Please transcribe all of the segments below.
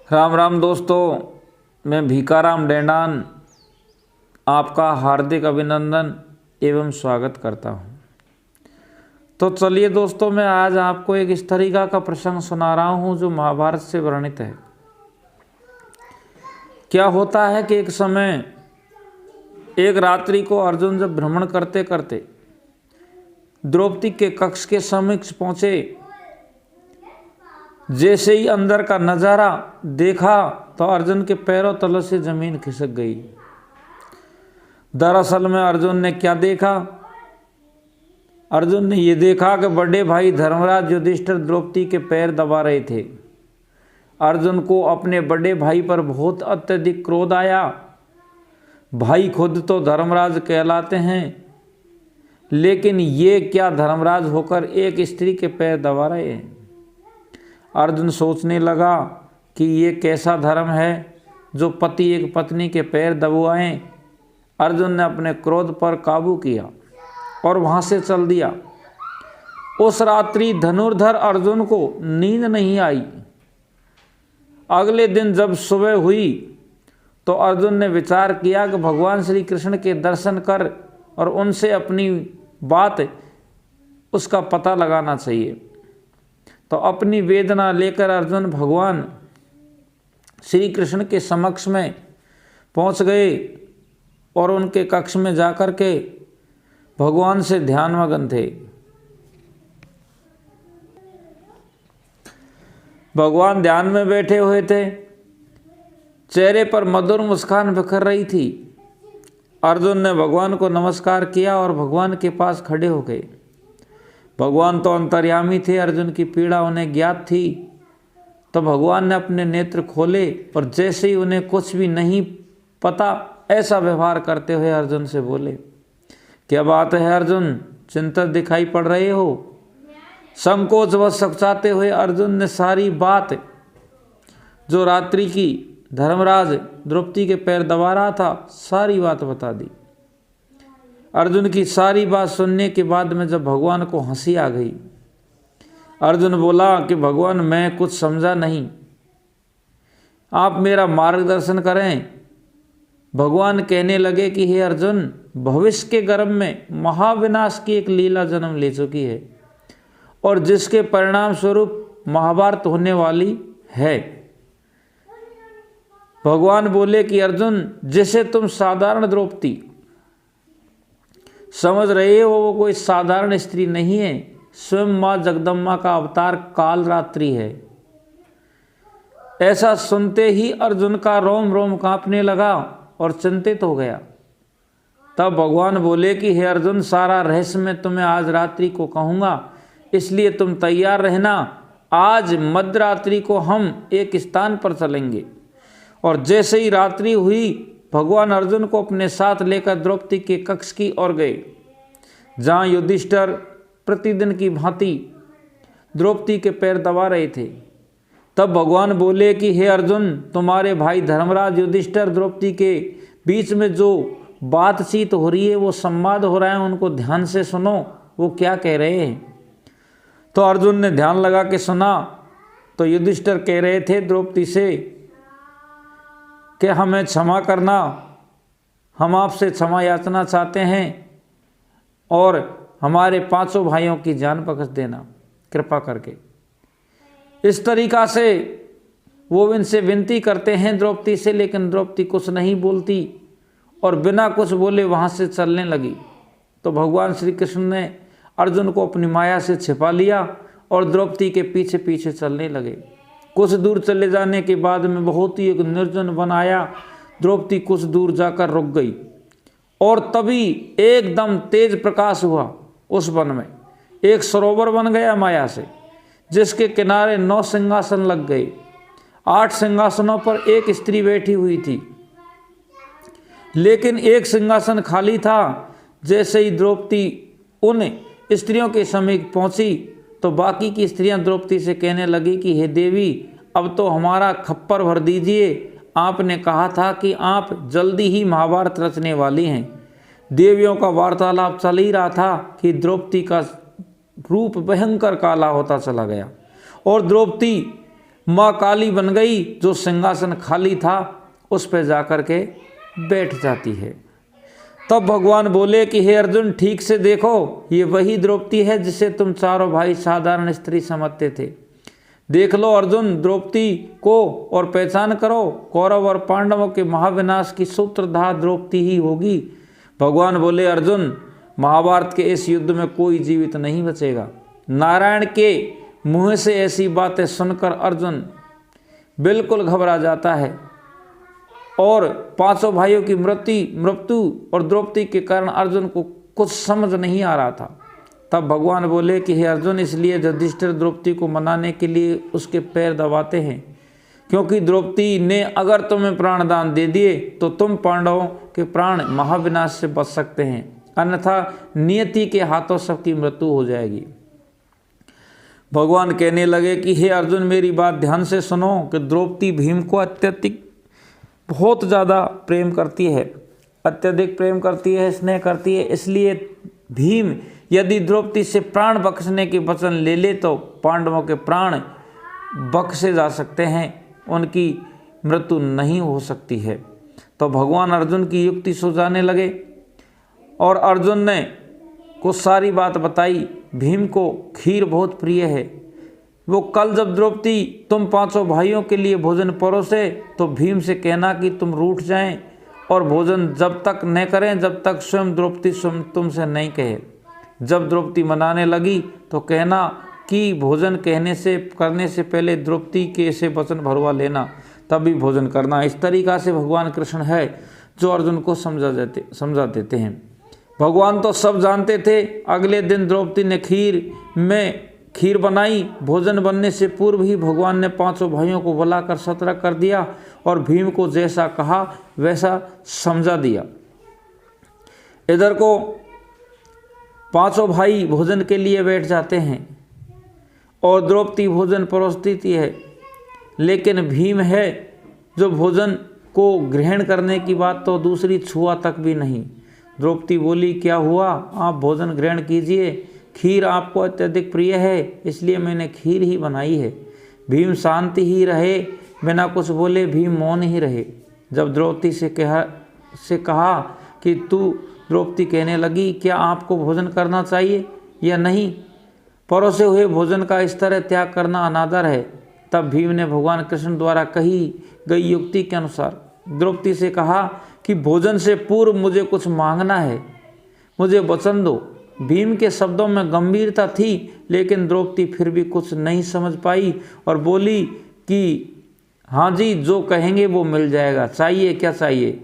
राम राम दोस्तों, मैं भीखाराम डेंडान आपका हार्दिक अभिनंदन एवं स्वागत करता हूं। तो चलिए दोस्तों, मैं आज आपको एक इस तरीका का प्रसंग सुना रहा हूं जो महाभारत से वर्णित है। क्या होता है कि एक समय एक रात्रि को अर्जुन जब भ्रमण करते करते द्रौपदी के कक्ष के समीप पहुंचे, जैसे ही अंदर का नज़ारा देखा तो अर्जुन के पैरों तलों से जमीन खिसक गई। दरअसल में अर्जुन ने क्या देखा? अर्जुन ने ये देखा कि बड़े भाई धर्मराज युधिष्ठिर द्रौपदी के पैर दबा रहे थे। अर्जुन को अपने बड़े भाई पर बहुत अत्यधिक क्रोध आया। भाई खुद तो धर्मराज कहलाते हैं, लेकिन ये क्या धर्मराज होकर एक स्त्री के पैर दबा रहे हैं। अर्जुन सोचने लगा कि ये कैसा धर्म है जो पति एक पत्नी के पैर दबवाएं। अर्जुन ने अपने क्रोध पर काबू किया और वहाँ से चल दिया। उस रात्रि धनुर्धर अर्जुन को नींद नहीं आई। अगले दिन जब सुबह हुई तो अर्जुन ने विचार किया कि भगवान श्री कृष्ण के दर्शन कर और उनसे अपनी बात उसका पता लगाना चाहिए। तो अपनी वेदना लेकर अर्जुन भगवान श्री कृष्ण के समक्ष में पहुंच गए और उनके कक्ष में जाकर के भगवान से ध्यानमग्न थे। भगवान ध्यान में बैठे हुए थे, चेहरे पर मधुर मुस्कान बिखर रही थी। अर्जुन ने भगवान को नमस्कार किया और भगवान के पास खड़े हो गए। भगवान तो अंतर्यामी थे, अर्जुन की पीड़ा उन्हें ज्ञात थी। तो भगवान ने अपने नेत्र खोले और जैसे ही उन्हें कुछ भी नहीं पता ऐसा व्यवहार करते हुए अर्जुन से बोले, क्या बात है अर्जुन, चिंतित दिखाई पड़ रहे हो? संकोच व सकचाते हुए अर्जुन ने सारी बात जो रात्रि की धर्मराज द्रौपदी के पैर दबा रहा था, सारी बात बता दी। अर्जुन की सारी बात सुनने के बाद में जब भगवान को हंसी आ गई, अर्जुन बोला कि भगवान मैं कुछ समझा नहीं, आप मेरा मार्गदर्शन करें। भगवान कहने लगे कि हे अर्जुन, भविष्य के गर्भ में महाविनाश की एक लीला जन्म ले चुकी है और जिसके परिणाम स्वरूप महाभारत होने वाली है। भगवान बोले कि अर्जुन, जिसे तुम साधारण द्रौपदी समझ रहे हो वो कोई साधारण स्त्री नहीं है, स्वयं माँ जगदम्बा का अवतार काल रात्रि है। ऐसा सुनते ही अर्जुन का रोम रोम कांपने लगा और चिंतित हो गया। तब भगवान बोले कि हे अर्जुन, सारा रहस्य मैं तुम्हें आज रात्रि को कहूँगा, इसलिए तुम तैयार रहना। आज मध्यरात्रि को हम एक स्थान पर चलेंगे। और जैसे ही रात्रि हुई, भगवान अर्जुन को अपने साथ लेकर द्रौपदी के कक्ष की ओर गए, जहाँ युधिष्ठिर प्रतिदिन की भांति द्रौपदी के पैर दबा रहे थे। तब भगवान बोले कि हे अर्जुन, तुम्हारे भाई धर्मराज युधिष्ठिर द्रौपदी के बीच में जो बातचीत हो रही है, वो संवाद हो रहा है, उनको ध्यान से सुनो, वो क्या कह रहे हैं। तो अर्जुन ने ध्यान लगा के सुना तो युधिष्ठिर कह रहे थे द्रौपदी से कि हमें क्षमा करना, हम आपसे क्षमा याचना चाहते हैं और हमारे पांचों भाइयों की जान बख्श देना कृपा करके। इस तरीका से वो इनसे विनती करते हैं द्रौपदी से, लेकिन द्रौपदी कुछ नहीं बोलती और बिना कुछ बोले वहाँ से चलने लगी। तो भगवान श्री कृष्ण ने अर्जुन को अपनी माया से छिपा लिया और द्रौपदी के पीछे पीछे चलने लगे। कुछ दूर चले जाने के बाद में बहुत ही एक निर्जन वन आया। द्रौपदी कुछ दूर जाकर रुक गई और तभी एकदम तेज प्रकाश हुआ। उस वन में एक सरोवर बन गया माया से, जिसके किनारे 9 सिंहासन लग गए। 8 सिंहासनों पर एक स्त्री बैठी हुई थी, लेकिन एक सिंहासन खाली था। जैसे ही द्रौपदी उन स्त्रियों के समीप पहुंची तो बाकी की स्त्रियां द्रौपदी से कहने लगी कि हे देवी, अब तो हमारा खप्पर भर दीजिए। आपने कहा था कि आप जल्दी ही महाभारत रचने वाली हैं। देवियों का वार्तालाप चल ही रहा था कि द्रौपदी का रूप भयंकर काला होता चला गया और द्रौपदी माँ काली बन गई, जो सिंहासन खाली था उस पर जाकर के बैठ जाती है। तब भगवान बोले कि हे अर्जुन, ठीक से देखो, ये वही द्रौपदी है जिसे तुम चारों भाई साधारण स्त्री समझते थे। देख लो अर्जुन, द्रौपदी को और पहचान करो। कौरव और पांडवों के महाविनाश की सूत्रधार द्रौपदी ही होगी। भगवान बोले, अर्जुन, महाभारत के इस युद्ध में कोई जीवित नहीं बचेगा। नारायण के मुँह से ऐसी बातें सुनकर अर्जुन बिल्कुल घबरा जाता है और पांचों भाइयों की मृत्यु और द्रौपदी के कारण अर्जुन को कुछ समझ नहीं आ रहा था। तब भगवान बोले कि हे अर्जुन, इसलिए युधिष्ठिर द्रौपदी को मनाने के लिए उसके पैर दबाते हैं, क्योंकि द्रौपदी ने अगर तुम्हें प्राणदान दे दिए तो तुम पांडवों के प्राण महाविनाश से बच सकते हैं, अन्यथा नियति के हाथों सबकी मृत्यु हो जाएगी। भगवान कहने लगे कि हे अर्जुन, मेरी बात ध्यान से सुनो कि द्रौपदी भीम को अत्यधिक बहुत ज़्यादा प्रेम करती है, अत्यधिक प्रेम करती है, स्नेह करती है। इसलिए भीम यदि द्रौपदी से प्राण बख्शने के वचन ले ले तो पांडवों के प्राण बख्शे जा सकते हैं, उनकी मृत्यु नहीं हो सकती है। तो भगवान अर्जुन की युक्ति सुझाने लगे और अर्जुन ने को सारी बात बताई। भीम को खीर बहुत प्रिय है। वो कल जब द्रौपदी तुम पांचों भाइयों के लिए भोजन परोसे तो भीम से कहना कि तुम रूठ जाएं और भोजन जब तक न करें जब तक स्वयं द्रौपदी तुमसे नहीं कहे। जब द्रौपदी मनाने लगी तो कहना कि भोजन करने से पहले द्रौपदी के ऐसे वचन भरवा लेना, तभी भोजन करना। इस तरीक़ा से भगवान कृष्ण है जो अर्जुन को समझा देते हैं। भगवान तो सब जानते थे। अगले दिन द्रौपदी ने खीर बनाई। भोजन बनने से पूर्व ही भगवान ने पांचों भाइयों को बुलाकर सतर्क कर दिया और भीम को जैसा कहा वैसा समझा दिया। इधर को पांचों भाई भोजन के लिए बैठ जाते हैं और द्रौपदी भोजन परोसती है, लेकिन भीम है जो भोजन को ग्रहण करने की बात तो दूसरी छुआ तक भी नहीं। द्रौपदी बोली, क्या हुआ, आप भोजन ग्रहण कीजिए, खीर आपको अत्यधिक प्रिय है, इसलिए मैंने खीर ही बनाई है। भीम शांति ही रहे, बिना कुछ बोले भीम मौन ही रहे। जब द्रौपदी से कहा कि द्रौपदी कहने लगी, क्या आपको भोजन करना चाहिए या नहीं, परोसे हुए भोजन का इस तरह त्याग करना अनादर है। तब भीम ने भगवान कृष्ण द्वारा कही गई युक्ति के अनुसार द्रौपदी से कहा कि भोजन से पूर्व मुझे कुछ मांगना है, मुझे वचन दो। भीम के शब्दों में गंभीरता थी, लेकिन द्रौपदी फिर भी कुछ नहीं समझ पाई और बोली कि हाँ जी, जो कहेंगे वो मिल जाएगा, चाहिए क्या चाहिए।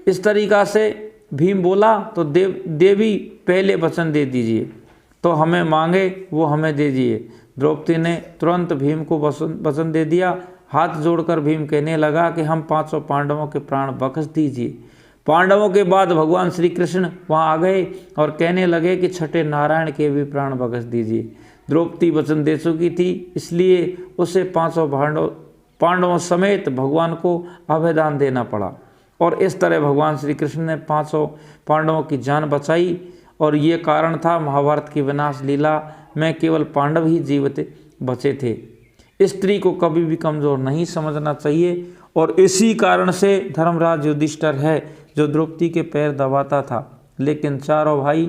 इस तरीक़ा से भीम बोला तो देवी पहले वचन दे दीजिए, तो हमें मांगे वो हमें दे दीजिए। द्रौपदी ने तुरंत भीम को वचन दे दिया। हाथ जोड़कर भीम कहने लगा कि हम पांचों पांडवों के प्राण बख्श दीजिए। पांडवों के बाद भगवान श्री कृष्ण वहाँ आ गए और कहने लगे कि छठे नारायण के भी प्राण बख्श दीजिए। द्रौपदी वचन दे चुकी थी, इसलिए उसे पांचों पांडवों समेत भगवान को अभयदान देना पड़ा और इस तरह भगवान श्री कृष्ण ने पांचों पांडवों की जान बचाई। और ये कारण था महाभारत की विनाश लीला में केवल पांडव ही जीवित बचे थे। स्त्री को कभी भी कमज़ोर नहीं समझना चाहिए और इसी कारण से धर्मराज युधिष्ठिर है जो द्रौपदी के पैर दबाता था, लेकिन चारों भाई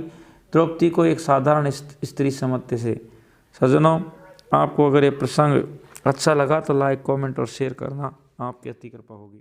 द्रौपदी को एक साधारण स्त्री समझते थे। सज्जनों, आपको अगर ये प्रसंग अच्छा लगा तो लाइक, कमेंट और शेयर करना आपकी अति कृपा होगी।